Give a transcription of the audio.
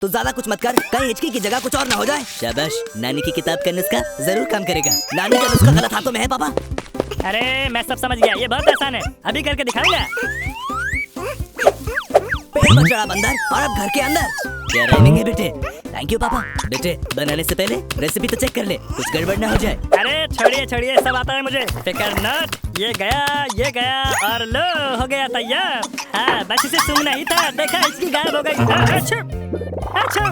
तो ज्यादा कुछ मत कर, कहीं हिचकी की जगह कुछ और ना हो जाए। शाबाश, नानी की किताब का नुस्खा जरूर काम करेगा। नानी का नुस्खा गलत हाथों में है पापा। अरे मैं सब समझ गया, ये बहुत आसान है, अभी करके दिखाऊंगा। पेड़ पर चढ़ा बंदर और अब घर के अंदर। क्या राइमिंग है बेटे? थैंक यू पापा। बेटे बनाने से पहले रेसिपी तो चेक कर ले, कुछ गड़बड़ ना हो जाए। अरे छोड़िए छोड़िए, सब आता है मुझे, फिकर नट। ये गया और लो हो गया तैयार। हाँ बस इसे सूंघना ही था, देखा इसकी गायब हो गई। अच्छा अच्छा।